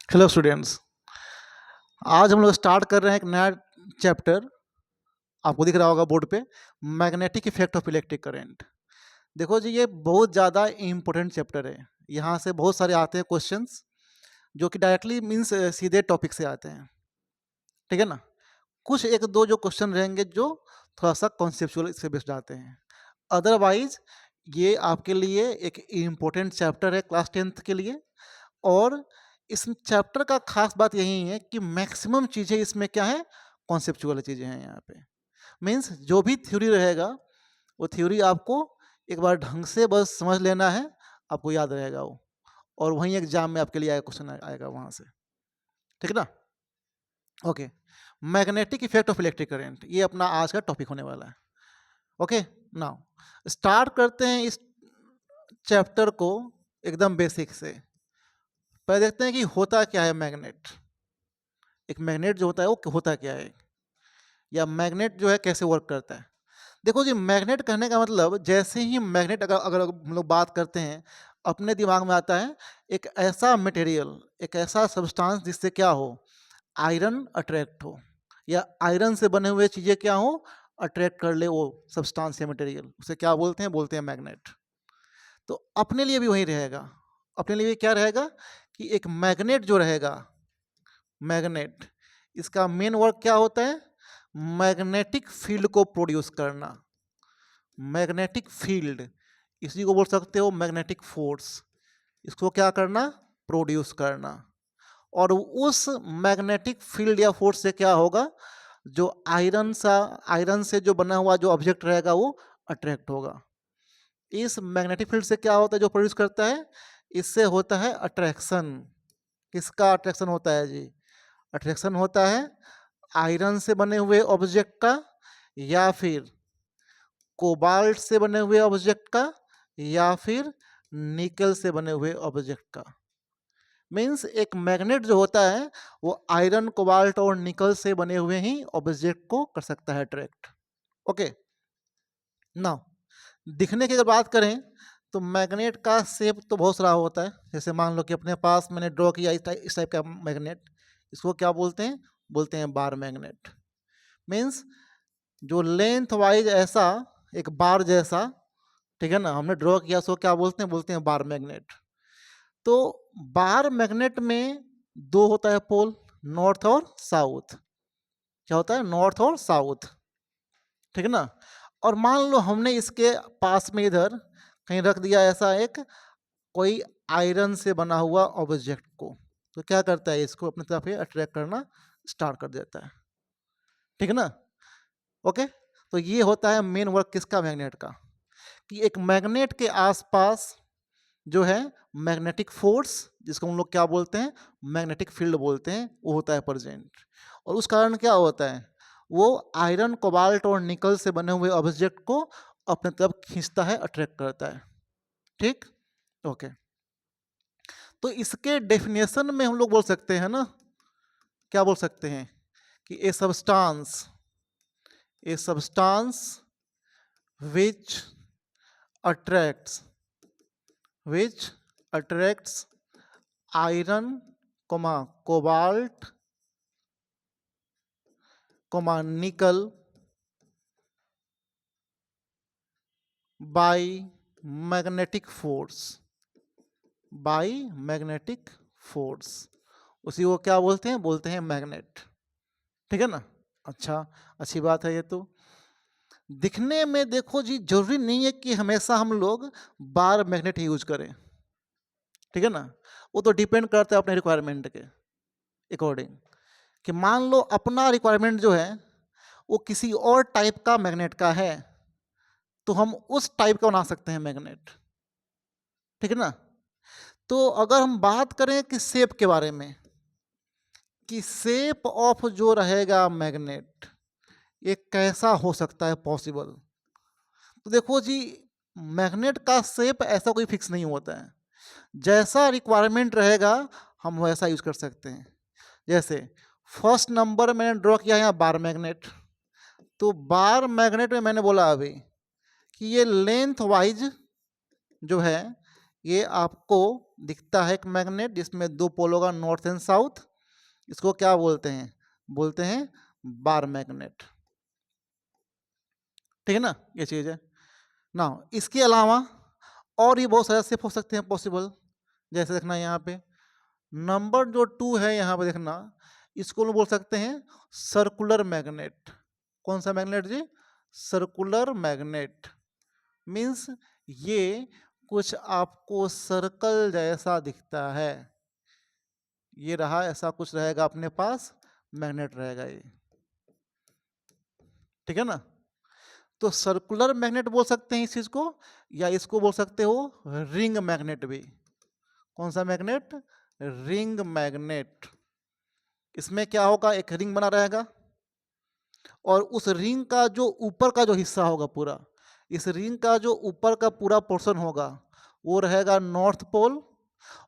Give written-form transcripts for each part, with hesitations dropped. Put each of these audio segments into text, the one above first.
Hello students. आज हम लोग स्टार्ट कर रहे हैं एक नया चैप्टर। आपको दिख रहा होगा बोर्ड पे, magnetic effect of electric current. देखो जी, ये बहुत ज़्यादा इम्पोर्टेंट चैप्टर है। यहाँ से बहुत सारे आते हैं क्वेश्चंस जो कि डायरेक्टली मीन्स सीधे टॉपिक से आते हैं, ठीक है ना। कुछ एक दो जो क्वेश्चन रहेंगे जो थोड़ा सा कॉन्सेप्चुअल से बेस्ड आते हैं। अदरवाइज ये आपके लिए एक इम्पोर्टेंट चैप्टर है क्लास 10th के लिए। और इस चैप्टर का खास बात यही है कि मैक्सिमम चीज़ें इसमें क्या है, कॉन्सेप्चुअल चीज़ें हैं यहाँ पे। मीन्स जो भी थ्योरी रहेगा वो थ्योरी आपको एक बार ढंग से बस समझ लेना है, आपको याद रहेगा वो। और वहीं एग्जाम में आपके लिए आएगा, क्वेश्चन आएगा वहाँ से, ठीक है ना। Okay, magnetic effect of electric current, ये अपना आज का टॉपिक होने वाला है। ओके, नाउ स्टार्ट करते हैं इस चैप्टर को एकदम बेसिक से। पहले देखते हैं कि होता क्या है मैग्नेट। एक मैग्नेट जो होता है वो होता क्या है, या मैग्नेट जो है कैसे वर्क करता है। देखो जी, मैग्नेट कहने का मतलब, जैसे ही मैग्नेट अगर अगर हम लोग बात करते हैं, अपने दिमाग में आता है एक ऐसा मटेरियल, एक ऐसा सब्सटेंस जिससे क्या हो, आयरन अट्रैक्ट हो, या आयरन से बने हुए चीज़ें क्या हो, अट्रैक्ट कर ले वो सब्सटेंस या मटेरियल, उसे क्या बोलते हैं मैग्नेट। तो अपने लिए भी वही रहेगा। अपने लिए क्या रहेगा कि एक मैग्नेट जो रहेगा, मैग्नेट, इसका मेन वर्क क्या होता है, मैग्नेटिक फील्ड को प्रोड्यूस करना। मैग्नेटिक फील्ड, इसी को बोल सकते हो मैग्नेटिक फोर्स। इसको क्या करना, प्रोड्यूस करना। और उस मैग्नेटिक फील्ड या फोर्स से क्या होगा, जो आयरन से जो बना हुआ जो ऑब्जेक्ट रहेगा वो अट्रैक्ट होगा। इस मैग्नेटिक फील्ड से क्या होता है जो प्रोड्यूस करता है, इससे होता है अट्रैक्शन। किसका अट्रैक्शन होता है जी, अट्रैक्शन होता है आयरन से बने हुए ऑब्जेक्ट का, या फिर कोबाल्ट से बने हुए ऑब्जेक्ट का, या फिर निकल से बने हुए ऑब्जेक्ट का। मीन्स एक मैग्नेट जो होता है वो आयरन, कोबाल्ट और निकल से बने हुए ही ऑब्जेक्ट को कर सकता है अट्रैक्ट। ओके, नाउ दिखने की अगर बात करें तो मैग्नेट का शेप तो बहुत सारा होता है। जैसे मान लो कि अपने पास मैंने ड्रॉ किया इस टाइप का मैग्नेट, इसको क्या बोलते हैं बार मैग्नेट। मीन्स जो लेंथ वाइज ऐसा एक बार जैसा, ठीक है ना, हमने ड्रॉ किया, सो क्या बोलते हैं बार मैग्नेट। तो बार मैग्नेट में दो होता है पोल, नॉर्थ और साउथ। क्या होता है, नॉर्थ और साउथ, ठीक है ना। और मान लो हमने इसके पास में इधर कहीं रख दिया ऐसा एक कोई आयरन से बना हुआ ऑब्जेक्ट को, तो क्या करता है, इसको अपनी तरफ अट्रैक्ट करना स्टार्ट कर देता है, ठीक है ना। ओके, तो ये होता है मेन वर्क किसका, मैग्नेट का, कि एक मैग्नेट के आसपास जो है मैग्नेटिक फोर्स, जिसको हम लोग क्या बोलते हैं, मैग्नेटिक फील्ड बोलते हैं, वो होता है प्रेजेंट। और उस कारण क्या होता है, वो आयरन, कोबाल्ट और निकल से बने हुए ऑब्जेक्ट को अपने तरफ खींचता है, अट्रैक्ट करता है, ठीक। ओके, तो इसके डेफिनेशन में हम लोग बोल सकते हैं ना, क्या बोल सकते हैं कि a substance which attracts iron, cobalt, निकल बाय मैग्नेटिक फोर्स, उसी को क्या बोलते हैं मैग्नेट, ठीक है ना। अच्छा, अच्छी बात है ये। तो दिखने में देखो जी, जरूरी नहीं है कि हमेशा हम लोग बार मैग्नेट यूज करें, ठीक है ना। वो तो डिपेंड करता है अपने रिक्वायरमेंट के अकॉर्डिंग, कि मान लो अपना रिक्वायरमेंट जो है वो किसी और टाइप का मैग्नेट का है, तो हम उस टाइप का बना सकते हैं मैग्नेट, ठीक है ना। तो अगर हम बात करें कि शेप के बारे में, कि शेप ऑफ जो रहेगा मैग्नेट, ये कैसा हो सकता है पॉसिबल, तो देखो जी, मैग्नेट का शेप ऐसा कोई फिक्स नहीं होता है। जैसा रिक्वायरमेंट रहेगा हम वैसा यूज कर सकते हैं। जैसे फर्स्ट नंबर मैंने ड्रॉ किया है यहाँ बार मैग्नेट, तो बार मैग्नेट में मैंने बोला अभी कि ये लेंथ वाइज जो है ये आपको दिखता है एक मैग्नेट जिसमें 2 पोल होगा, नॉर्थ एंड साउथ। इसको क्या बोलते हैं? बोलते हैं बार मैग्नेट। ठीक है ना, ये चीज़ है ना। इसके अलावा और भी बहुत सारे शेप हो सकते हैं पॉसिबल। जैसे देखना यहाँ पे नंबर जो 2 है, यहाँ पे देखना, इसको हम बोल सकते हैं सर्कुलर मैग्नेट। कौन सा मैग्नेट जी? Circular magnet. मीन्स ये कुछ आपको सर्कल जैसा दिखता है। ये रहा, ऐसा कुछ रहेगा अपने पास, मैग्नेट रहेगा ये। ठीक है ना। तो सर्कुलर मैग्नेट बोल सकते हैं इस चीज को, या इसको बोल सकते हो रिंग मैग्नेट भी। कौन सा मैग्नेट? Ring magnet. इसमें क्या होगा, एक रिंग बना रहेगा और उस रिंग का जो ऊपर का जो हिस्सा होगा पूरा, इस रिंग का जो ऊपर का पूरा पोर्शन होगा वो रहेगा नॉर्थ पोल,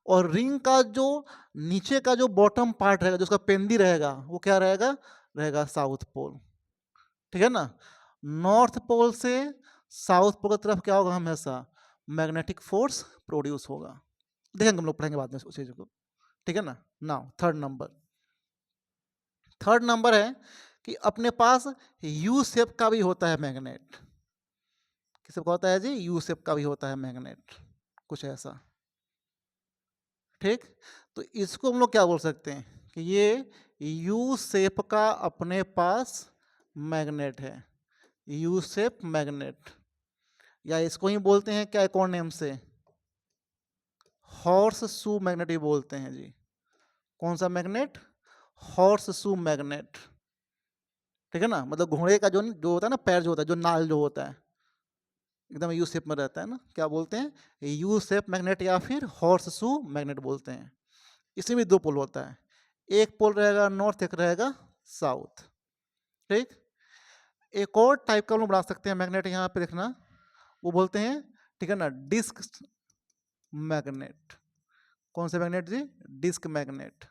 और रिंग का जो नीचे का जो बॉटम पार्ट रहेगा, जो उसका पेंदी रहेगा, वो क्या रहेगा? रहेगा साउथ पोल। ठीक है ना। नॉर्थ पोल से साउथ पोल की तरफ क्या होगा? हमेशा मैग्नेटिक फोर्स प्रोड्यूस होगा। देखेंगे, हम लोग पढ़ेंगे बाद में उस चीज को। ठीक है ना। नाउ थर्ड नंबर है कि अपने पास यू शेप का भी होता है मैग्नेट। किस शेप का होता है जी? यू शेप का भी होता है मैग्नेट, कुछ ऐसा। ठीक। तो इसको हम लोग क्या बोल सकते हैं कि ये यू शेप का अपने पास मैग्नेट है, यू शेप मैग्नेट। या इसको ही बोलते हैं क्या एक और नेम से? हॉर्स शू मैग्नेट भी बोलते हैं जी। कौन सा मैग्नेट? Horse shoe magnet. ठीक है ना, मतलब घोड़े का जो होता है ना, पैर जो होता है, जो नाल जो होता है, एकदम यू शेप में रहता है ना, क्या बोलते हैं? यू शेप मैग्नेट या फिर हॉर्स शू मैग्नेट बोलते हैं। इसमें भी 2 पोल होता है, एक पोल रहेगा नॉर्थ, एक रहेगा साउथ। ठीक। एक और टाइप का हम लोग बना सकते हैं मैग्नेट, यहाँ पे देखना, वो बोलते हैं, ठीक है ना, डिस्क मैग्नेट। कौन से मैग्नेट जी? Disc magnet.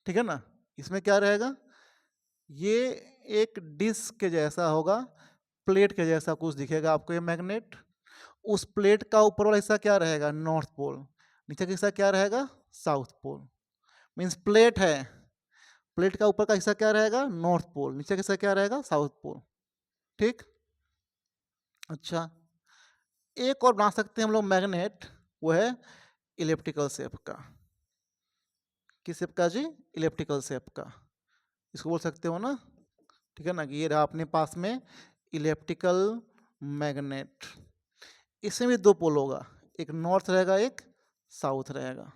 ठीक है ना। इसमें क्या रहेगा? ये एक डिस्क के जैसा होगा, प्लेट के जैसा कुछ दिखेगा आपको ये मैग्नेट। उस प्लेट का ऊपर वाला हिस्सा क्या रहेगा? North pole. नीचे का हिस्सा क्या रहेगा? South pole. मीन्स प्लेट है, प्लेट का ऊपर का हिस्सा क्या रहेगा? North pole. नीचे का हिस्सा क्या रहेगा? South pole. ठीक। अच्छा, एक और बना सकते हैं हम लोग मैग्नेट, वो है इलेप्टिकल शेप का। किस शेप का जी? इलेप्टिकल शेप का। इसको बोल सकते हो ना। ठीक है ना, कि ये रहा अपने पास में इलेप्टिकल मैग्नेट। इसमें भी 2 पोल होगा, एक नॉर्थ रहेगा, एक साउथ रहेगा।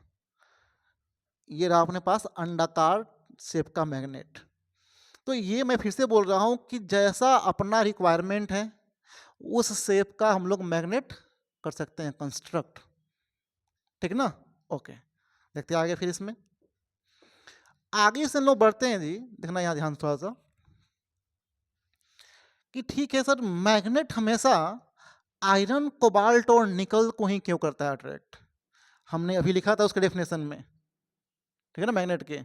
ये रहा अपने पास अंडाकार शेप का मैग्नेट। तो ये मैं फिर से बोल रहा हूं कि जैसा अपना रिक्वायरमेंट है उस शेप का हम लोग मैग्नेट कर सकते हैं कंस्ट्रक्ट। ठीक ना। ओके, देखते हैं आगे। फिर इसमें आगे से हम लोग बढ़ते हैं जी। देखना यहाँ ध्यान थोड़ा सा कि ठीक है सर, मैग्नेट हमेशा आयरन, कोबाल्ट और निकल को ही क्यों करता है अट्रैक्ट? हमने अभी लिखा था उसके डेफिनेशन में, ठीक है ना, मैग्नेट के,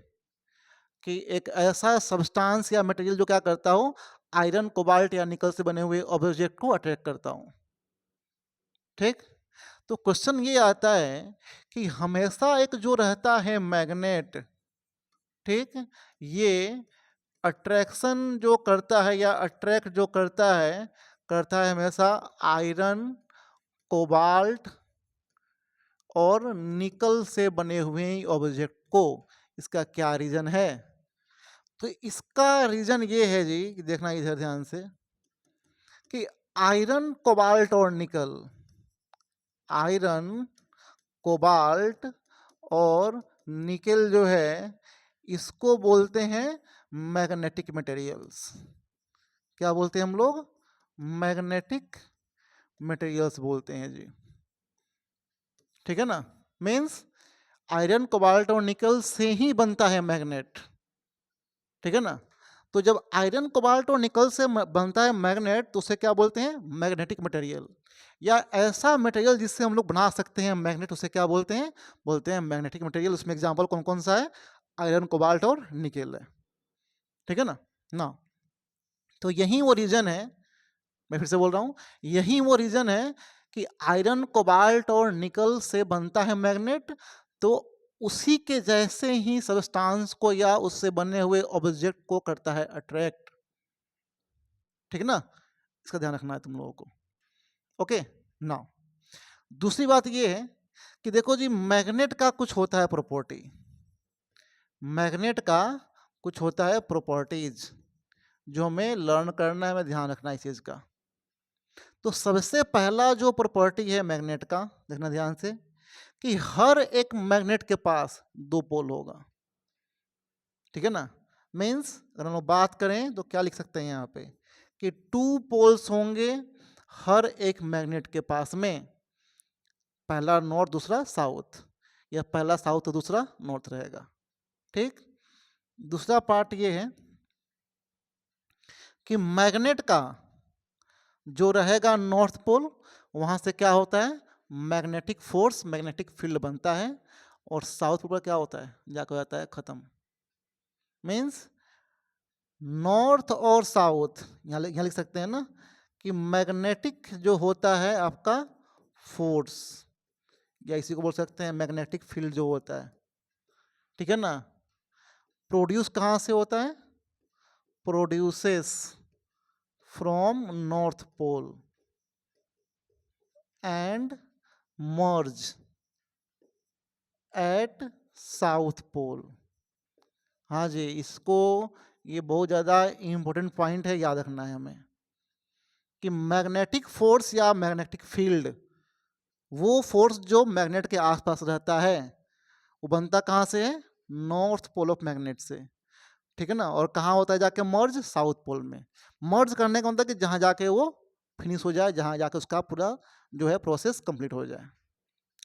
कि एक ऐसा सब्सटेंस या मटेरियल जो क्या करता हो, आयरन, कोबाल्ट या निकल से बने हुए ऑब्जेक्ट को अट्रैक्ट करता हूं। ठीक। तो क्वेश्चन ये आता है कि हमेशा एक जो रहता है मैग्नेट, ठीक, ये अट्रैक्शन जो करता है या अट्रैक्ट जो करता है हमेशा आयरन, कोबाल्ट और निकल से बने हुए ऑब्जेक्ट को। इसका क्या रीजन है? तो इसका रीजन ये है जी, कि देखना इधर ध्यान से, कि आयरन, कोबाल्ट और निकल, आयरन, कोबाल्ट और निकल जो है, इसको बोलते हैं मैग्नेटिक मटेरियल्स। क्या बोलते हैं हम लोग? मैग्नेटिक मटेरियल्स बोलते हैं जी। ठीक है ना। मीन्स आयरन, कोबाल्ट और निकल से ही बनता है मैग्नेट। ठीक है ना। तो जब आयरन, कोबाल्ट और निकल से बनता है मैग्नेट, तो उसे क्या बोलते हैं? Magnetic material. या ऐसा मटेरियल जिससे हम लोग बना सकते हैं मैग्नेट, उसे क्या बोलते हैं? बोलते हैं मैग्नेटिक मटेरियल। उसमें एग्जांपल कौन कौन सा है? आयरन, कोबाल्ट और निकल है। ठीक है ना। तो यही वो रीजन है, मैं फिर से बोल रहा हूं, यही वो रीजन है कि आयरन, कोबाल्ट और निकल से बनता है मैग्नेट, तो उसी के जैसे ही सब्सटेंस को या उससे बने हुए ऑब्जेक्ट को करता है अट्रैक्ट। ठीक है ना, इसका ध्यान रखना है तुम लोगों को। ओके, नाउ दूसरी बात ये है कि देखो जी, मैग्नेट का कुछ होता है प्रॉपर्टी, मैग्नेट का कुछ होता है प्रॉपर्टीज जो हमें लर्न करना है, हमें ध्यान रखना है इस चीज का। तो सबसे पहला जो प्रॉपर्टी है मैग्नेट का, देखना ध्यान से, कि हर एक मैग्नेट के पास दो पोल होगा। ठीक है ना, मीन्स अगर हम लोग बात करें तो क्या लिख सकते हैं यहाँ पे कि टू पोल्स होंगे हर एक मैग्नेट के पास में, पहला नॉर्थ दूसरा साउथ, या पहला साउथ दूसरा नॉर्थ रहेगा। ठीक, दूसरा पार्ट ये है कि मैग्नेट का जो रहेगा नॉर्थ पोल, वहां से क्या होता है, मैग्नेटिक फोर्स, मैग्नेटिक फील्ड बनता है, और साउथ पोल पर क्या होता है, जाकर हो जाता है खत्म। मीन्स नॉर्थ और साउथ, यहाँ लिख सकते हैं ना कि मैग्नेटिक जो होता है आपका फोर्स, या इसी को बोल सकते हैं मैग्नेटिक फील्ड जो होता है, ठीक है ना, प्रोड्यूस कहाँ से होता है, produces from north pole and merge at south pole. हाँ जी, इसको, ये बहुत ज़्यादा इम्पोर्टेंट पॉइंट है, याद रखना है हमें कि मैग्नेटिक फोर्स या मैग्नेटिक फील्ड, वो फोर्स जो मैग्नेट के आसपास रहता है, वो बनता कहाँ से है, नॉर्थ पोल ऑफ मैग्नेट से। ठीक है ना, और कहाँ होता है जाके मर्ज, साउथ पोल में। मर्ज करने का मतलब कि जहाँ जाके वो फिनिश हो जाए, जहाँ जाके उसका पूरा जो है प्रोसेस कंप्लीट हो जाए।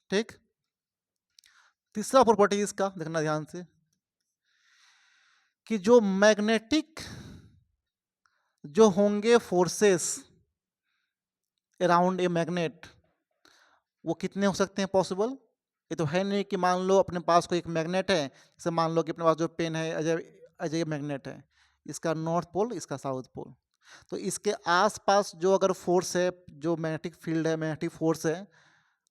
ठीक, तीसरा प्रॉपर्टी इसका देखना ध्यान से कि जो मैग्नेटिक जो होंगे फोर्सेस अराउंड ए मैग्नेट, वो कितने हो सकते हैं पॉसिबल। ये तो है नहीं कि मान लो अपने पास कोई एक मैग्नेट है, जैसे मान लो कि अपने पास जो पेन है अजय, अजय मैग्नेट है, इसका नॉर्थ पोल, इसका साउथ पोल, तो इसके आसपास जो अगर फोर्स है, जो मैग्नेटिक फील्ड है, मैग्नेटिक फोर्स है,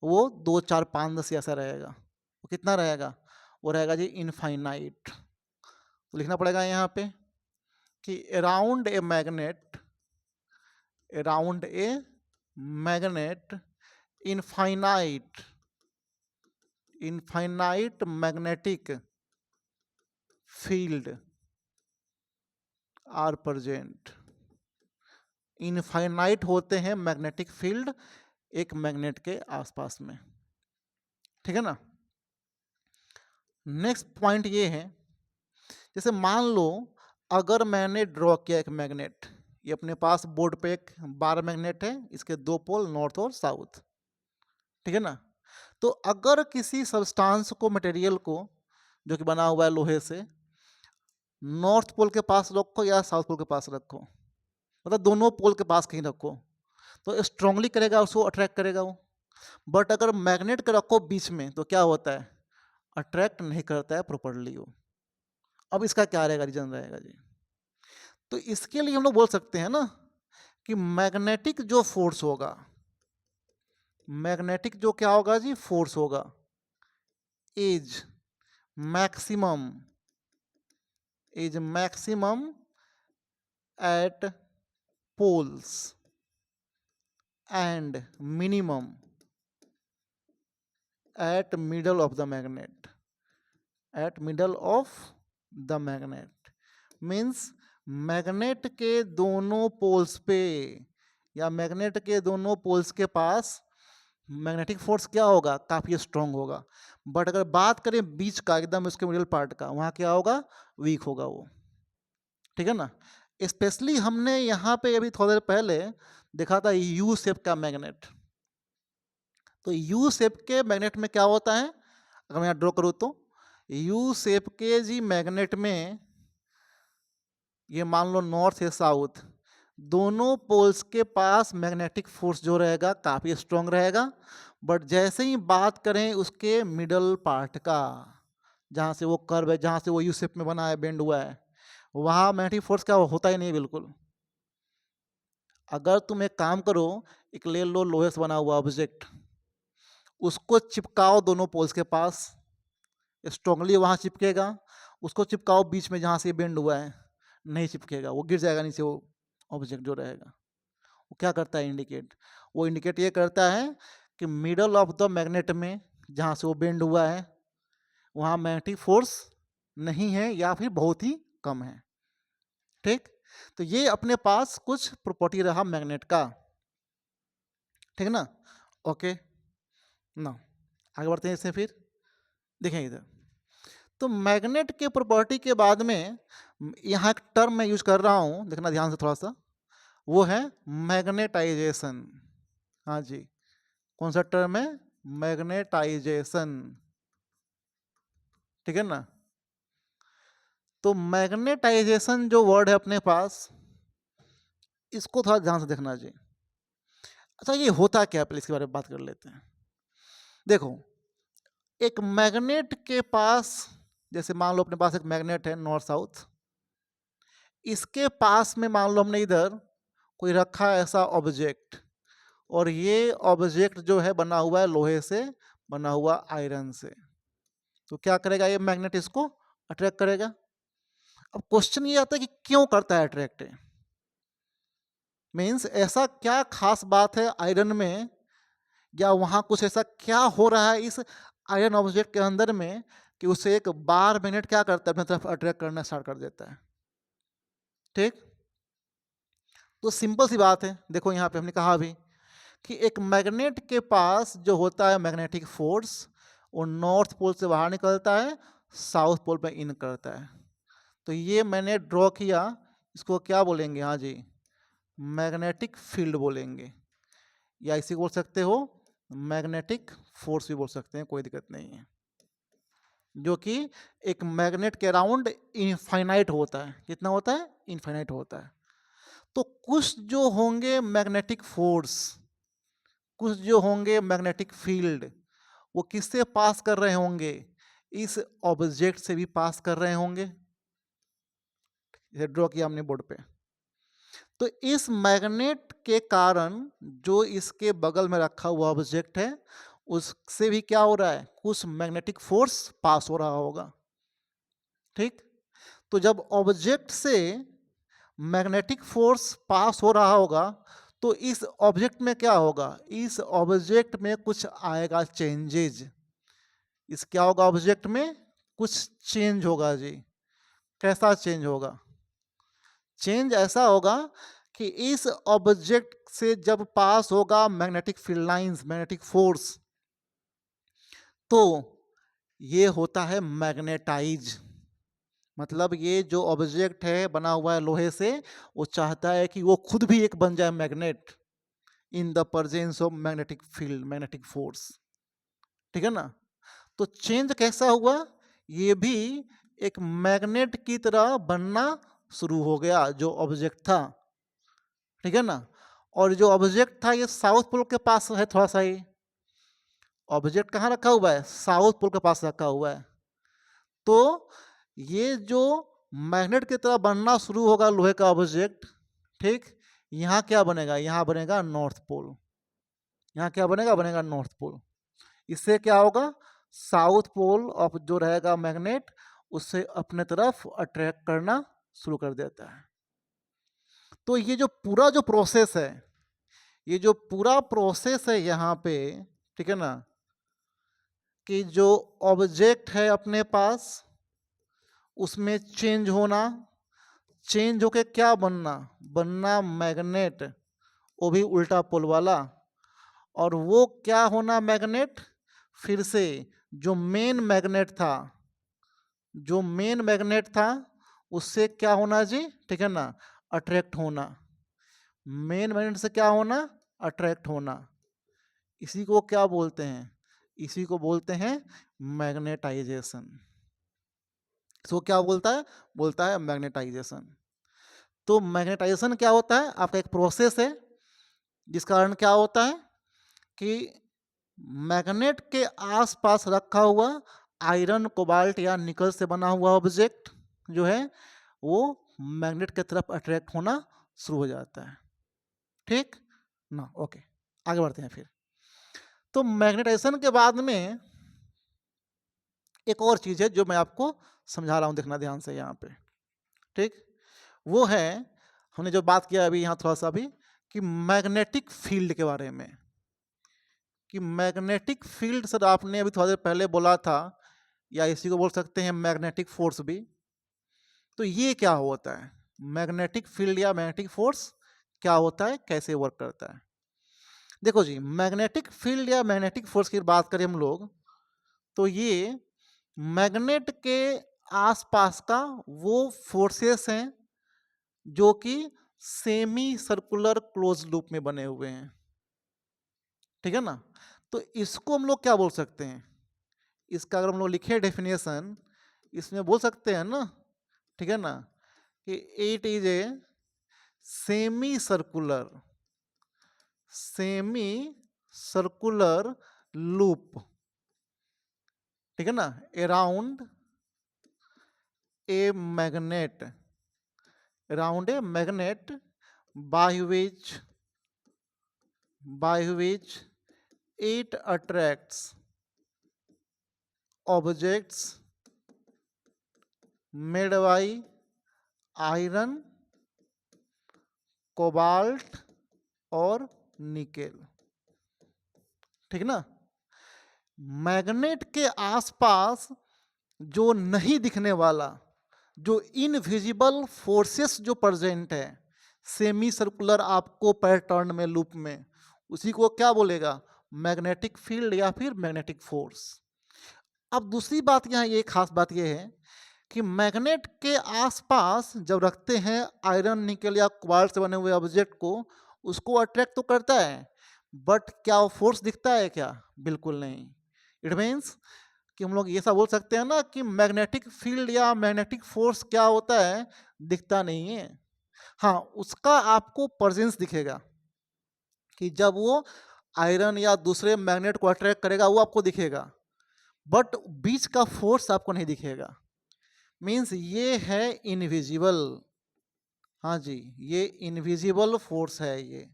वो 2 4 5 10 ऐसा रहेगा। वो कितना रहेगा, वो रहेगा जी इनफाइनाइट। तो लिखना पड़ेगा यहाँ पे कि around a magnet, around a magnet infinite, infinite magnetic field are present. Infinite होते हैं मैग्नेटिक फील्ड एक मैग्नेट के आसपास में। ठीक है ना, नेक्स्ट पॉइंट ये है, जैसे मान लो अगर मैंने ड्रॉ किया एक मैग्नेट, ये अपने पास बोर्ड पे एक बार मैग्नेट है, इसके दो पोल नॉर्थ और साउथ। ठीक है ना, तो अगर किसी सब्सटेंस को, मटेरियल को जो कि बना हुआ है लोहे से, नॉर्थ पोल के पास रखो या साउथ पोल के पास रखो, मतलब दोनों पोल के पास कहीं रखो, तो स्ट्रांगली करेगा, उसको अट्रैक्ट करेगा वो। बट अगर मैग्नेट के रखो बीच में, तो क्या होता है, अट्रैक्ट नहीं करता है प्रॉपरली वो। अब इसका क्या रहेगा, रीजन रहेगा जी। तो इसके लिए हम लोग बोल सकते हैं ना कि मैग्नेटिक जो फोर्स होगा, मैग्नेटिक जो क्या होगा जी, फोर्स होगा, is maximum, is maximum at poles and minimum at middle of the magnet, at middle of the magnet means magnet के दोनों पोल्स पे या मैग्नेट के दोनों पोल्स के पास मैग्नेटिक फोर्स क्या होगा, काफी स्ट्रांग होगा। बट अगर बात करें बीच का, एकदम उसके मिडिल पार्ट का, वहां क्या होगा, वीक होगा वो। ठीक है ना, स्पेशली हमने यहाँ पे अभी थोड़ी देर पहले देखा था यू शेप का मैग्नेट। तो यू शेप के मैग्नेट में क्या होता है, अगर मैं यहाँ ड्रॉ करूँ तो यू शेप के जी मैग्नेट में, ये मान लो नॉर्थ या साउथ, दोनों पोल्स के पास मैग्नेटिक फोर्स जो रहेगा काफ़ी स्ट्रांग रहेगा। बट जैसे ही बात करें उसके मिडल पार्ट का, जहाँ से वो कर्व है, जहाँ से वो यू शेप में बना है, बेंड हुआ है, वहाँ मैग्नेटिक फोर्स क्या होता ही नहीं बिल्कुल। अगर तुम एक काम करो, एक ले लो लोहे से बना हुआ ऑब्जेक्ट, उसको चिपकाओ दोनों पोल्स के पास, स्ट्रांगली वहाँ चिपकेगा। उसको चिपकाओ बीच में जहाँ से बेंड हुआ है, नहीं चिपकेगा, वो गिर जाएगा नीचे, वो ऑब्जेक्ट जो रहेगा। वो क्या करता है इंडिकेट, वो इंडिकेट ये करता है कि मिडल ऑफ द मैग्नेट में जहाँ से वो बेंड हुआ है वहाँ मैग्नेटिक फोर्स नहीं है या फिर बहुत ही कम है। ठीक, तो ये अपने पास कुछ प्रॉपर्टी रहा मैग्नेट का, ठीक ना। ओके ना, आगे बढ़ते हैं इससे। फिर देखें इधर, तो मैग्नेट के प्रॉपर्टी के बाद में यहाँ एक टर्म मैं यूज कर रहा हूँ, देखना ध्यान से थोड़ा सा, वो है मैग्नेटाइजेशन। हाँ जी, कौन सा टर्म है, मैग्नेटाइजेशन, ठीक है ना। तो मैग्नेटाइजेशन जो वर्ड है अपने पास, इसको थोड़ा ध्यान से देखना जी। अच्छा, ये होता क्या है, पहले इसके बारे में बात कर लेते हैं। देखो, एक मैग्नेट के पास, जैसे मान लो अपने पास एक मैग्नेट है नॉर्थ साउथ, इसके पास में मान लो हमने इधर कोई रखा है ऐसा ऑब्जेक्ट, और ये ऑब्जेक्ट जो है बना हुआ है लोहे से, बना हुआ आयरन से, तो क्या करेगा ये मैग्नेट, इसको अट्रैक्ट करेगा। अब क्वेश्चन ये आता है कि क्यों करता है अट्रैक्ट, मीन्स ऐसा क्या खास बात है आयरन में, या वहाँ कुछ ऐसा क्या हो रहा है इस आयरन ऑब्जेक्ट के अंदर में कि उसे एक बार मैग्नेट क्या करता है, अपनी तरफ अट्रैक्ट करना स्टार्ट कर देता है। ठीक, तो सिंपल सी बात है, देखो यहाँ पे हमने कहा अभी कि एक मैग्नेट के पास जो होता है मैग्नेटिक फोर्स, वो नॉर्थ पोल से बाहर निकलता है, साउथ पोल में इन करता है। तो ये मैंने ड्रॉ किया, इसको क्या बोलेंगे, हाँ जी, मैग्नेटिक फील्ड बोलेंगे, या इसी बोल सकते हो मैग्नेटिक फोर्स भी बोल सकते हैं, कोई दिक्कत नहीं है, जो कि एक मैग्नेट के अराउंड इनफाइनाइट होता है। कितना होता है, इनफाइनाइट होता है। तो कुछ जो होंगे मैग्नेटिक फोर्स, कुछ जो होंगे मैग्नेटिक फील्ड, वो किससे पास कर रहे होंगे, इस ऑब्जेक्ट से भी पास कर रहे होंगे। इसे ड्रॉ किया हमने बोर्ड पे। तो इस मैग्नेट के कारण जो इसके बगल में रखा हुआ ऑब्जेक्ट है, उससे भी क्या हो रहा है, कुछ मैग्नेटिक फोर्स पास हो रहा होगा। ठीक, तो जब ऑब्जेक्ट से मैग्नेटिक फोर्स पास हो रहा होगा, तो इस ऑब्जेक्ट में क्या होगा, इस ऑब्जेक्ट में कुछ आएगा चेंजेज। इस क्या होगा, ऑब्जेक्ट में कुछ चेंज होगा जी। कैसा चेंज होगा, चेंज ऐसा होगा कि इस ऑब्जेक्ट से जब पास होगा magnetic field lines, magnetic force, तो ये होता है मैग्नेटाइज। मतलब ये जो ऑब्जेक्ट है बना हुआ है लोहे से, वो चाहता है कि वो खुद भी एक बन जाए magnet in the presence of magnetic field, magnetic force. ठीक है ना। तो चेंज कैसा हुआ, ये भी एक मैग्नेट की तरह बनना शुरू हो गया जो ऑब्जेक्ट था। ठीक है ना। और जो ऑब्जेक्ट था ये साउथ पोल के पास है, थोड़ा सा ही ऑब्जेक्ट कहाँ रखा हुआ है, साउथ पोल के पास रखा हुआ है। तो ये जो मैग्नेट की तरह बनना शुरू होगा लोहे का ऑब्जेक्ट, ठीक, यहाँ क्या बनेगा, यहाँ बनेगा नॉर्थ पोल। यहाँ क्या बनेगा, बनेगा नॉर्थ पोल। इससे क्या होगा, साउथ पोल ऑफ जो रहेगा मैग्नेट, उससे अपने तरफ अट्रैक्ट करना शुरू कर देता है। तो ये जो पूरा जो प्रोसेस है, ये जो पूरा प्रोसेस है यहाँ पे, ठीक है ना, कि जो ऑब्जेक्ट है अपने पास उसमें चेंज होना, चेंज होके क्या बनना, बनना मैग्नेट, वो भी उल्टा पोल वाला। और वो क्या होना मैग्नेट, फिर से जो मेन मैग्नेट था, जो मेन मैग्नेट था उससे क्या होना जी, ठीक है ना, अट्रैक्ट होना। मेन मैग्नेट से क्या होना, अट्रैक्ट होना। इसी को क्या बोलते हैं, इसी को बोलते हैं मैग्नेटाइजेशन। इसको क्या बोलता है, बोलता है मैग्नेटाइजेशन। तो मैग्नेटाइजेशन क्या होता है, आपका एक प्रोसेस है जिस कारण क्या होता है कि मैग्नेट के आसपास रखा हुआ आयरन, कोबाल्ट या निकल से बना हुआ ऑब्जेक्ट जो है वो मैग्नेट की तरफ अट्रैक्ट होना शुरू हो जाता है। ठीक ना, ओके, आगे बढ़ते हैं फिर। तो मैग्नेटाइजेशन के बाद में एक और चीज़ है जो मैं आपको समझा रहा हूँ, देखना ध्यान से यहाँ पे, ठीक? वो है, हमने जो बात किया अभी यहाँ थोड़ा-सा अभी, कि मैग्नेटिक फील्ड के बारे में, कि मैग्नेटिक फील्ड सर आपने अभी थोड़ा देर पहले बोला था, या इसी को बोल सकते हैं मैग्नेटिक फोर्स भी। तो ये क्या होता है? मैग्नेटिक फील्ड या मैग्नेटिक फोर्स क्या होता है, कैसे वर्क करता है? देखो जी, मैग्नेटिक फील्ड या मैग्नेटिक फोर्स की बात करें हम लोग, तो ये मैग्नेट के आसपास का वो फोर्सेस हैं जो कि सेमी सर्कुलर क्लोज लूप में बने हुए हैं, ठीक है ना? तो इसको हम लोग क्या बोल सकते हैं? इसका अगर हम लोग लिखे डेफिनेशन, इसमें बोल सकते हैं ना, ठीक है ना, कि it is a semi circular semi circular loop, ठीक है ना, around a magnet, around a magnet by which it attracts objects made by iron, cobalt और निकेल, ठीक ना? मैग्नेट के आसपास जो नहीं दिखने वाला, जो इनविजिबल फोर्सेस जो प्रेजेंट है सेमी सर्कुलर आपको पैटर्न में, लूप में, उसी को क्या बोलेगा? मैग्नेटिक फील्ड या फिर मैग्नेटिक फोर्स। अब दूसरी बात यहाँ ये खास बात ये है कि मैग्नेट के आसपास जब रखते हैं आयरन, निकल या कोबाल्ट से बने हुए ऑब्जेक्ट को, उसको अट्रैक्ट तो करता है, बट क्या वो फोर्स दिखता है क्या? बिल्कुल नहीं। इट मीन्स कि हम लोग ये सब बोल सकते हैं ना कि मैग्नेटिक फील्ड या मैग्नेटिक फोर्स क्या होता है, दिखता नहीं है। हाँ, उसका आपको प्रेजेंस दिखेगा, कि जब वो आयरन या दूसरे मैग्नेट को अट्रैक्ट करेगा वो आपको दिखेगा, बट बीच का फोर्स आपको नहीं दिखेगा। मीन्स ये है इनविजिबल, हाँ जी, ये इनविजिबल फोर्स है ये,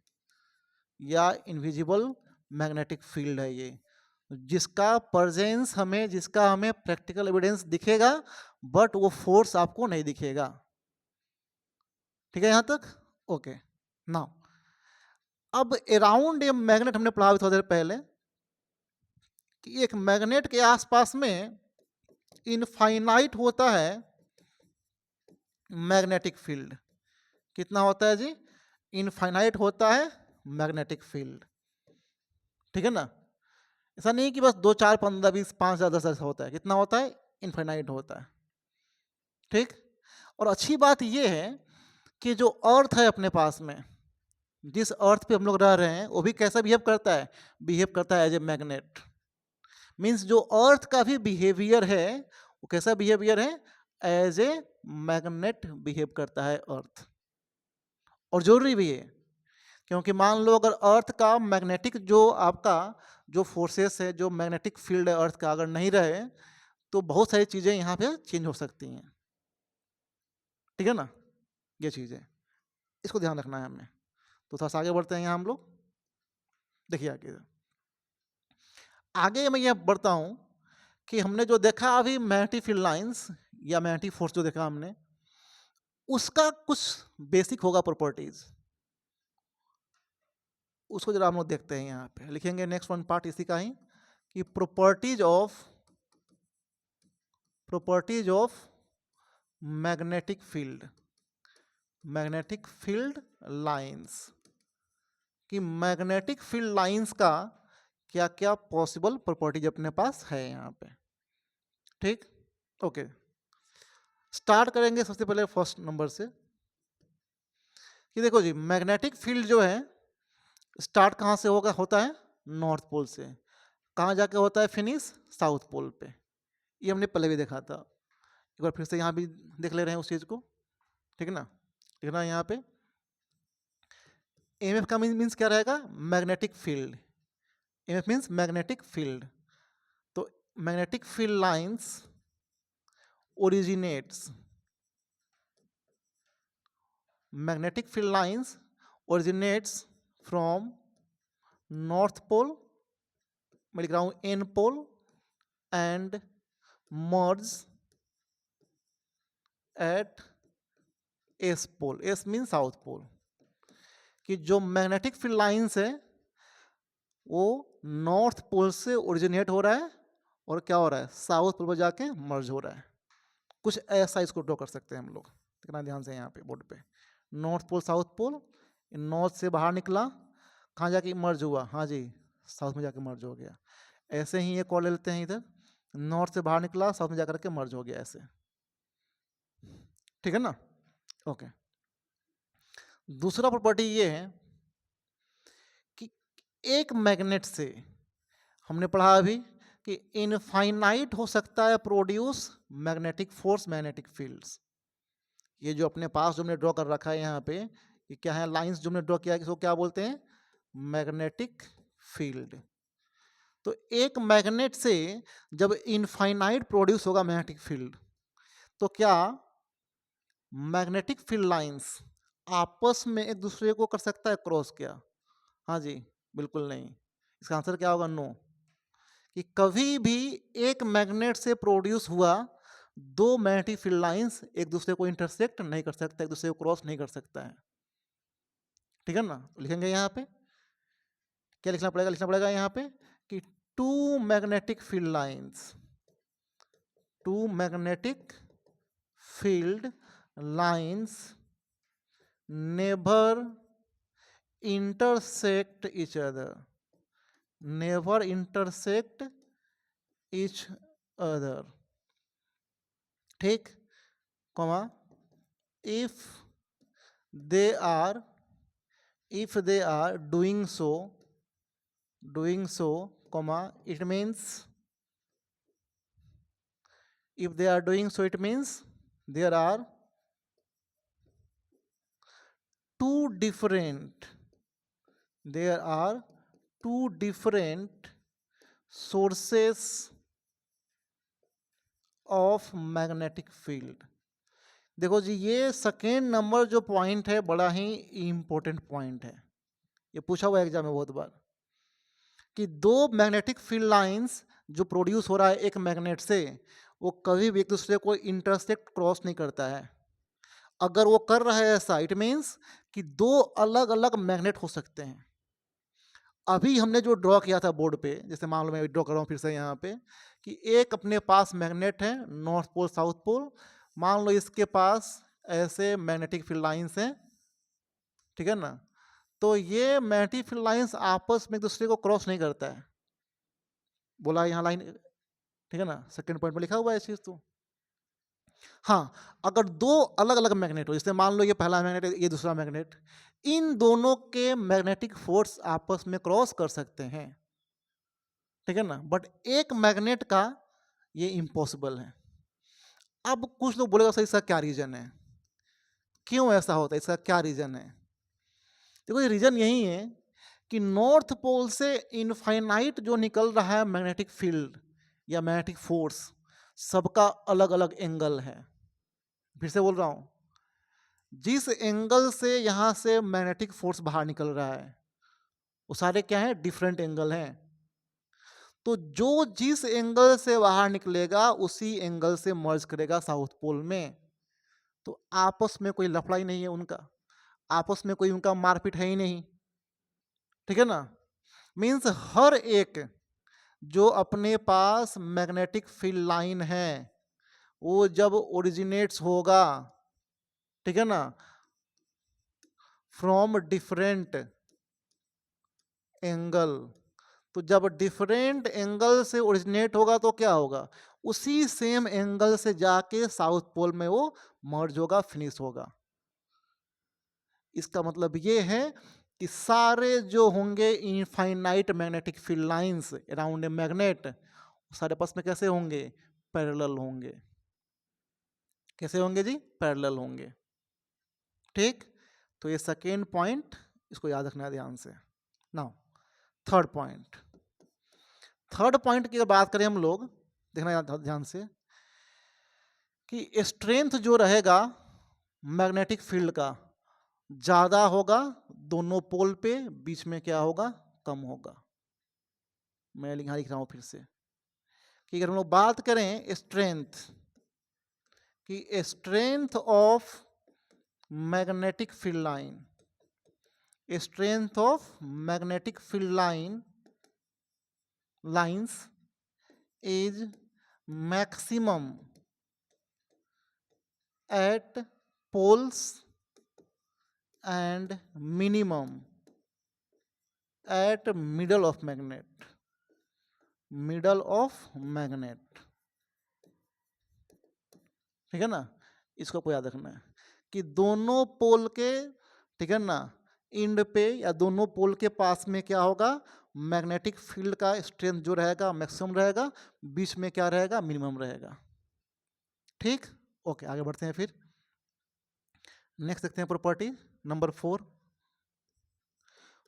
या इनविजिबल मैग्नेटिक फील्ड है ये, जिसका प्रेजेंस हमें, जिसका हमें प्रैक्टिकल एविडेंस दिखेगा, बट वो फोर्स आपको नहीं दिखेगा। ठीक है यहाँ तक? ओके। नाउ अब अराउंड ए मैग्नेट हमने पढ़ा थोड़ी देर पहले कि एक मैग्नेट के आसपास में इनफाइनाइट होता है मैग्नेटिक फील्ड। कितना होता है जी? इनफाइनाइट होता है मैग्नेटिक फील्ड, ठीक है ना? ऐसा नहीं कि बस 2 4 15 20 5 10 ऐसा होता है, कितना होता है? इनफाइनाइट होता है, ठीक? और अच्छी बात यह है कि जो अर्थ है अपने पास में, जिस अर्थ पे हम लोग रह रहे हैं, वो भी कैसा बिहेव करता है? बिहेव करता है एज ए मैग्नेट। मीन्स जो अर्थ का भी बिहेवियर है, वो कैसा बिहेवियर है? एज ए मैग्नेट बिहेव करता है अर्थ। और जरूरी भी है, क्योंकि मान लो अगर अर्थ का मैग्नेटिक जो आपका जो फोर्सेस है, जो मैग्नेटिक फील्ड है अर्थ का, अगर नहीं रहे तो बहुत सारी चीज़ें यहाँ पे चेंज हो सकती हैं, ठीक है ना? ये चीज़ है, इसको ध्यान रखना है हमें। तो थोड़ा सा आगे बढ़ते हैं यहाँ हम लोग। देखिए आगे आगे मैं ये बढ़ता हूँ कि हमने जो देखा अभी मैग्नेटिक फील्ड लाइंस या मैग्नेटिक फोर्स जो देखा हमने, उसका कुछ बेसिक होगा प्रॉपर्टीज, उसको जरा हम लोग देखते हैं। यहाँ पे लिखेंगे नेक्स्ट वन पार्ट इसी का ही, कि properties of magnetic field lines, कि मैग्नेटिक फील्ड लाइंस का क्या क्या पॉसिबल प्रॉपर्टीज अपने पास है यहाँ पे, ठीक? ओके, स्टार्ट करेंगे सबसे पहले फर्स्ट नंबर से, कि देखो जी मैग्नेटिक फील्ड जो है स्टार्ट कहाँ से होता है? नॉर्थ पोल से। कहाँ जाके होता है फिनिश? साउथ पोल पे। ये हमने पहले भी देखा था, एक बार फिर से यहाँ भी देख ले रहे हैं उस चीज़ को, ठीक है ना? लिखना है यहाँ पे एमएफ का मीन्स क्या रहेगा? Magnetic field. MF means magnetic field. तो magnetic field lines originates, magnetic field lines originates from north pole, मैं लिख रहा हूं N pole, and merge at S pole, S mean south pole, कि जो मैग्नेटिक फील्ड लाइंस है वो north pole से ओरिजिनेट हो रहा है और क्या हो रहा है, साउथ पोल पर जाके मर्ज हो रहा है। कुछ ऐसा इसको ड्रॉ कर सकते हैं हम लोग, देखना ध्यान से यहाँ पे बोर्ड पे, north pole south pole, north से बाहर निकला, कहाँ जाके मर्ज हुआ, हाँ जी साउथ में जाके मर्ज हो गया। ऐसे ही एक और ले लेते हैं, इधर नॉर्थ से बाहर निकला, साउथ में जाकर के मर्ज हो गया, ऐसे, ठीक है ना। ओके, दूसरा प्रॉपर्टी ये है कि एक मैग्नेट से, हमने पढ़ा अभी कि इनफाइनाइट हो सकता है produce magnetic force, magnetic fields. ये जो अपने पास जो हमने ड्रॉ कर रखा है यहाँ पे, ये क्या है, लाइंस जो हमने ड्रॉ किया है, इसको क्या बोलते हैं, मैग्नेटिक फील्ड। तो एक मैग्नेट से जब इनफाइनाइट प्रोड्यूस होगा मैग्नेटिक फील्ड, तो क्या मैग्नेटिक फील्ड लाइंस आपस में एक दूसरे को कर सकता है क्रॉस, क्या, हाँ जी बिल्कुल नहीं। इसका आंसर क्या होगा, नो। कि कभी भी एक मैग्नेट से प्रोड्यूस हुआ दो मैग्नेटिक फील्ड लाइंस एक दूसरे को इंटरसेक्ट नहीं कर सकता, एक दूसरे को क्रॉस नहीं कर सकता है, ठीक है ना। लिखेंगे यहाँ पे क्या लिखना पड़ेगा, लिखना पड़ेगा यहाँ पे कि two magnetic field lines, two magnetic field lines never intersect each other, never intersect each other, ठीक, comma, if they are doing so, comma, it means, if they are doing so it means there are two different sources of magnetic field। देखो जी, ये second number जो point है बड़ा ही important point है, ये पूछा हुआ एग्जाम में बहुत बार, कि दो मैग्नेटिक फील्ड लाइंस जो प्रोड्यूस हो रहा है एक मैग्नेट से, वो कभी भी एक दूसरे को इंटरसेक्ट क्रॉस नहीं करता है। अगर वो कर रहा है ऐसा, इट मीन्स कि दो अलग अलग मैग्नेट हो सकते हैं। अभी हमने जो ड्रॉ किया था बोर्ड पे, जैसे मान लो मैं ड्रॉ कर रहा हूँ फिर से यहाँ पे, कि एक अपने पास मैग्नेट है नॉर्थ पोल साउथ पोल, मान लो इसके पास ऐसे मैग्नेटिक फील्ड लाइंस हैं, ठीक है ना। तो ये मैग्नेटिक फील्ड लाइंस आपस में एक दूसरे को क्रॉस नहीं करता है, बोला यहाँ लाइन, ठीक है ना, सेकंड पॉइंट में लिखा हुआ है चीज। तो हाँ, अगर दो अलग अलग मैग्नेट हो, जैसे मान लो ये पहला मैग्नेट है, ये दूसरा मैग्नेट, इन दोनों के मैग्नेटिक फोर्स आपस में क्रॉस कर सकते हैं, ठीक है ना, बट एक मैग्नेट का ये इम्पॉसिबल है। अब कुछ लोग बोलेगा सर इसका क्या रीजन है, क्यों ऐसा होता है, इसका क्या रीजन है। देखो ये रीजन यही है कि नॉर्थ पोल से इनफाइनाइट जो निकल रहा है मैग्नेटिक फील्ड या मैग्नेटिक फोर्स, सबका अलग अलग एंगल है। फिर से बोल रहा हूं, जिस एंगल से यहां से मैग्नेटिक फोर्स बाहर निकल रहा है वो सारे क्या है, डिफरेंट एंगल हैं। तो जो जिस एंगल से बाहर निकलेगा उसी एंगल से मर्ज करेगा साउथ पोल में। तो आपस में कोई लफड़ा ही नहीं है उनका, आपस में कोई उनका मारपीट है ही नहीं, ठीक है ना। मीन्स हर एक जो अपने पास मैग्नेटिक फील्ड लाइन है वो जब ओरिजिनेट्स होगा, ठीक है ना, फ्रॉम डिफरेंट एंगल, तो जब डिफरेंट एंगल से ओरिजिनेट होगा तो क्या होगा, उसी सेम एंगल से जाके साउथ पोल में वो मर्ज होगा, फिनिश होगा। इसका मतलब ये है कि सारे जो होंगे infinite magnetic field lines around a magnet, सारे पास में कैसे होंगे, पैरेलल होंगे। कैसे होंगे जी, पैरेलल होंगे, ठीक। तो ये सेकेंड पॉइंट, इसको याद रखना है ध्यान से। Now third point, third point की बात करें हम लोग, देखना ध्यान से, कि स्ट्रेंथ जो रहेगा मैग्नेटिक फील्ड का ज़्यादा होगा दोनों पोल पे, बीच में क्या होगा, कम होगा। मैं यहाँ लिख रहा हूँ फिर से कि अगर हम लोग बात करें स्ट्रेंथ कि strength of magnetic field line, strength of magnetic field lines is maximum at poles and minimum at middle of magnet, ठीक है ना। इसको आपको याद रखना है कि दोनों पोल के, ठीक है ना, इंड पे या दोनों पोल के पास में क्या होगा, मैग्नेटिक फील्ड का स्ट्रेंथ जो रहेगा मैक्सिमम रहेगा, बीच में क्या रहेगा, मिनिमम रहेगा। ठीक, ओके, आगे बढ़ते हैं। फिर नेक्स्ट देखते हैं property number 4।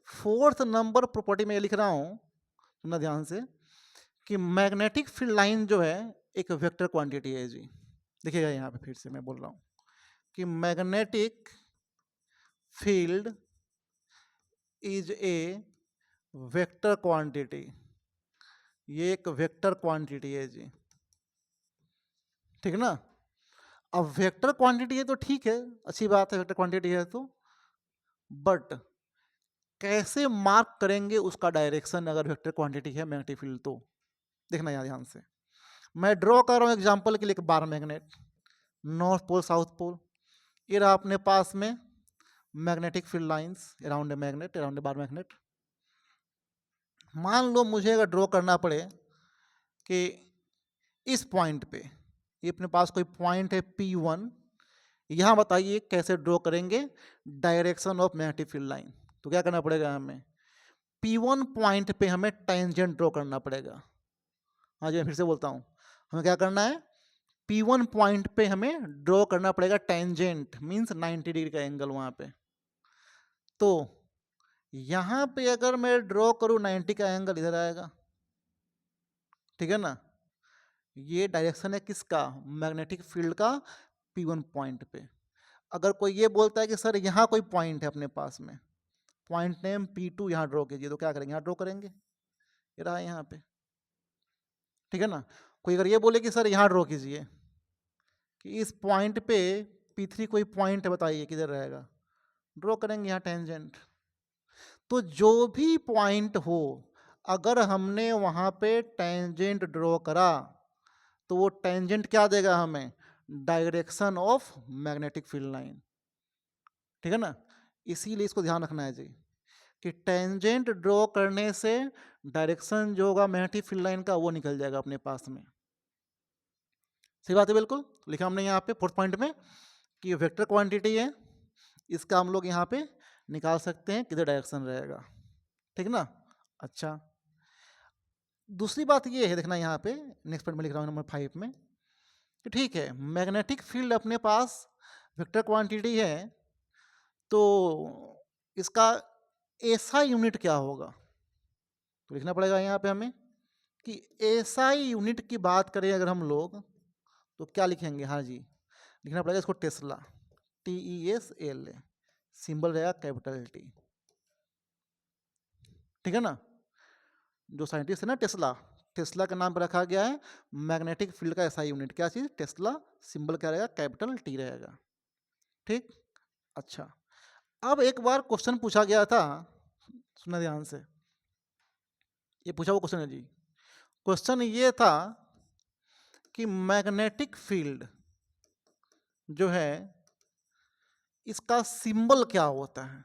Fourth number property में लिख रहा हूं, सुनना ध्यान से, कि मैग्नेटिक फील्ड लाइन जो है एक वेक्टर क्वांटिटी है जी। देखिएगा यहाँ पे फिर से मैं बोल रहा हूँ कि magnetic field is a vector quantity, ये एक वेक्टर क्वांटिटी है जी, ठीक है ना। अब वेक्टर क्वांटिटी है तो ठीक है, अच्छी बात है, वेक्टर क्वांटिटी है तो, बट कैसे मार्क करेंगे उसका डायरेक्शन अगर वेक्टर क्वांटिटी है मैग्नेटिक फील्ड तो। देखना यहाँ ध्यान से, मैं ड्रॉ कर रहा हूँ एग्जांपल के लिए एक bar magnet, north pole south pole, ये रहा अपने पास में magnetic field lines around a magnet, around a bar magnet. मान लो मुझे अगर ड्रॉ करना पड़े कि इस पॉइंट पे, ये अपने पास कोई पॉइंट है P1, यहाँ बताइए कैसे ड्रॉ करेंगे direction of magnetic field line. तो क्या करना पड़ेगा हमें, P1 पॉइंट पे हमें टेंजेंट ड्रॉ करना पड़ेगा। हाँ जी, मैं फिर से बोलता हूँ, हमें क्या करना है, P1 पॉइंट पे हमें ड्रॉ करना पड़ेगा टेंजेंट, मींस 90 डिग्री का एंगल वहाँ पे। तो यहाँ पे अगर मैं ड्रॉ करूँ 90 का एंगल इधर आएगा, ठीक है ना। ये डायरेक्शन है किसका, मैग्नेटिक फील्ड का P1 पॉइंट पे। अगर कोई ये बोलता है कि सर यहाँ कोई पॉइंट है अपने पास में, पॉइंट नेम P2 यहाँ ड्रॉ कीजिए, तो क्या करेंगे, यहाँ ड्रॉ करेंगे, ये रहा यहाँ पे, ठीक है ना। कोई अगर ये बोले कि सर यहाँ ड्रॉ कीजिए, कि इस पॉइंट पे P3 कोई पॉइंट है बताइए किधर रहेगा, ड्रॉ करेंगे यहाँ टेंजेंट। तो जो भी पॉइंट हो, अगर हमने वहाँ पे टेंजेंट ड्रॉ करा तो वो टेंजेंट क्या देगा हमें, direction of magnetic field line, ठीक है ना। इसीलिए इसको ध्यान रखना है जी कि टेंजेंट ड्रॉ करने से डायरेक्शन जो होगा मैग्नेटिक फील्ड लाइन का वो निकल जाएगा अपने पास में। सही बात है, बिल्कुल लिखा हमने यहाँ पे फोर्थ पॉइंट में कि वेक्टर क्वांटिटी है, इसका हम लोग यहाँ पे निकाल सकते हैं किधर डायरेक्शन रहेगा, ठीक ना। अच्छा, दूसरी बात ये है, देखना यहाँ पे नेक्स्ट पॉइंट में लिख रहा हूँ नंबर 5 में, कि ठीक है मैग्नेटिक फील्ड अपने पास वेक्टर क्वांटिटी है, तो इसका एसआई यूनिट क्या होगा, तो लिखना पड़ेगा यहाँ पे हमें कि एसआई यूनिट की बात करें अगर हम लोग तो क्या लिखेंगे, हाँ जी लिखना पड़ेगा इसको टेस्ला, TESLA, सिंबल रहेगा कैपिटल T, ठीक है ना। जो साइंटिस्ट है ना टेस्ला, टेस्ला का नाम पर रखा गया है मैग्नेटिक फील्ड का एसआई यूनिट, क्या चीज, टेस्ला, सिंबल क्या रहेगा, कैपिटल T रहेगा, ठीक। अच्छा, अब एक बार क्वेश्चन पूछा गया था, सुनना ध्यान से, ये पूछा वो क्वेश्चन है जी, क्वेश्चन ये था कि मैग्नेटिक फील्ड जो है इसका सिंबल क्या होता है,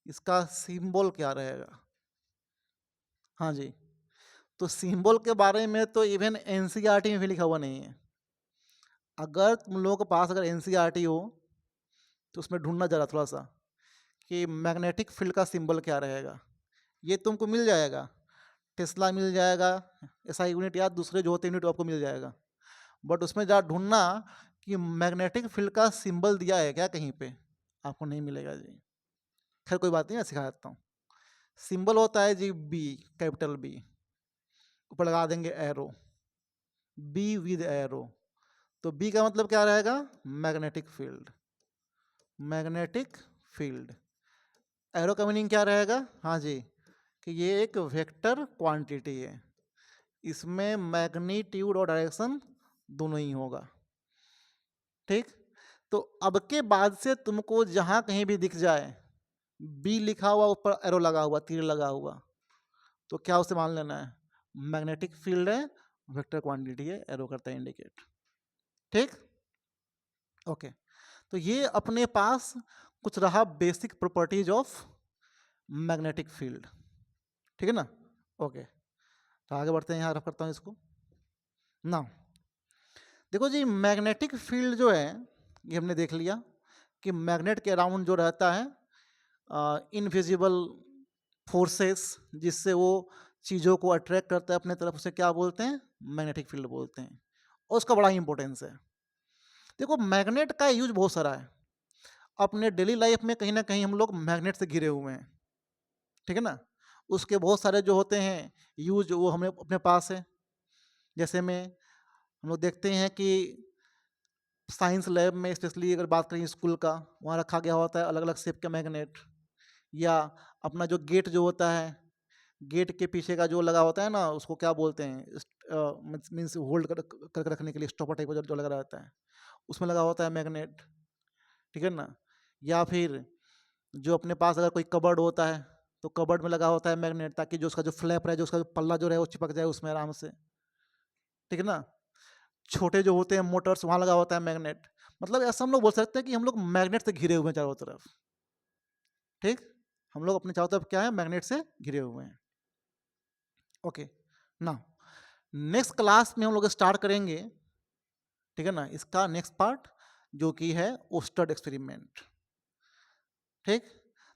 इसका सिंबल क्या रहेगा। हाँ जी, तो सिंबल के बारे में तो इवन एनसीईआरटी में भी लिखा हुआ नहीं है। अगर तुम लोगों के पास अगर एनसीईआरटी हो तो उसमें ढूंढना जरा थोड़ा सा कि मैग्नेटिक फील्ड का सिंबल क्या रहेगा, ये तुमको मिल जाएगा, टेस्ला मिल जाएगा, एसआई यूनिट या दूसरे जो होते यूनिट आपको मिल जाएगा, बट उसमें जरा ढूंढना कि मैग्नेटिक फील्ड का सिंबल दिया है क्या कहीं पे, आपको नहीं मिलेगा जी। खैर कोई बात नहीं, मैं सिखा देता हूँ। सिंबल होता है जी बी, कैपिटल बी, ऊपर लगा देंगे एरो, बी विद एरो, तो बी का मतलब क्या रहेगा, magnetic field, magnetic field. Arrow का मीनिंग क्या रहेगा? हाँ जी, कि ये एक वेक्टर क्वांटिटी है, इसमें मैग्नीट्यूड और डायरेक्शन दोनों ही होगा। ठीक, तो अब के बाद से तुमको जहां कहीं भी दिख जाए बी लिखा हुआ, ऊपर एरो लगा हुआ, तीर लगा हुआ, तो क्या उसे मान लेना है? मैग्नेटिक फील्ड है, वेक्टर क्वांटिटी है, एरो करता है इंडिकेट। ठीक, ओके। तो ये अपने पास कुछ रहा basic properties of magnetic field. ठीक है ना? ओके, तो आगे बढ़ते हैं, यहाँ रफ करता हूँ इसको ना। देखो जी, मैग्नेटिक फील्ड जो है ये हमने देख लिया कि मैग्नेट के अराउंड जो रहता है इनविजिबल फोर्सेस, जिससे वो चीज़ों को अट्रैक्ट करता है अपने तरफ, उसे क्या बोलते हैं? मैग्नेटिक फील्ड बोलते हैं, और उसका बड़ा इंपॉर्टेंस है। देखो, मैग्नेट का यूज बहुत सारा है अपने डेली लाइफ में, कहीं ना कहीं हम लोग मैग्नेट से घिरे हुए हैं। ठीक है ना? उसके बहुत सारे जो होते हैं यूज, वो हमें अपने पास है। जैसे में हम लोग देखते हैं कि साइंस लैब में, स्पेशली अगर बात करें स्कूल का, वहाँ रखा गया होता है अलग अलग शेप का मैग्नेट। या अपना जो गेट जो होता है, गेट के पीछे का जो लगा होता है ना, उसको क्या बोलते हैं? मीन्स होल्ड करके रखने के लिए स्टॉपर टाइप का जो लगा रहता है, उसमें लगा होता है मैग्नेट। ठीक है ना? या फिर जो अपने पास अगर कोई कबर्ड होता है, तो कबर्ड में लगा होता है मैग्नेट, ताकि जो उसका जो फ्लैप रहे, जो उसका जो पल्ला जो रहे, वो चिपक जाए उसमें आराम से। ठीक है ना? छोटे जो होते हैं मोटर्स, वहाँ लगा होता है मैग्नेट। मतलब ऐसा हम लोग बोल सकते हैं कि हम लोग मैग्नेट से घिरे हुए हैं चारों तरफ। ठीक, हम लोग अपने चारों तरफ क्या है? मैग्नेट से घिरे हुए हैं। ओके, ना नेक्स्ट क्लास में हम लोग स्टार्ट करेंगे, ठीक है ना, इसका नेक्स्ट पार्ट, जो कि है ओस्टर्ड एक्सपेरिमेंट। ठीक,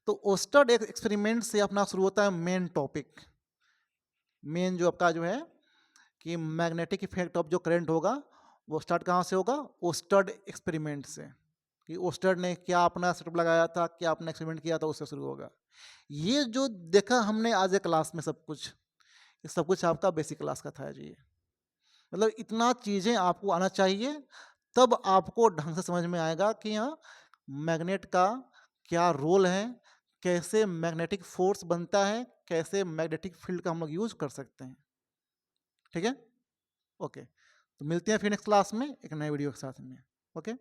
तो ओस्टर्ड एक्सपेरिमेंट से अपना शुरू होता है मेन टॉपिक। मेन जो आपका जो है कि मैग्नेटिक इफेक्ट ऑफ जो करंट होगा, वो स्टार्ट कहाँ से होगा? ओस्टर्ड एक्सपेरिमेंट से, कि ओस्टर्ड ने क्या अपना सेटअप लगाया था, क्या अपना एक्सपेरिमेंट किया था, उससे शुरू होगा। ये जो देखा हमने आज एक क्लास में सब कुछ, ये सब कुछ आपका बेसिक क्लास का था जी। मतलब इतना चीज़ें आपको आना चाहिए, तब आपको ढंग से समझ में आएगा कि हाँ, मैग्नेट का क्या रोल है, कैसे मैग्नेटिक फोर्स बनता है, कैसे मैग्नेटिक फील्ड का हम लोग यूज कर सकते हैं। ठीक है? ओके, तो मिलते हैं फिर नेक्स्ट क्लास में एक नए वीडियो के साथ में। ओके।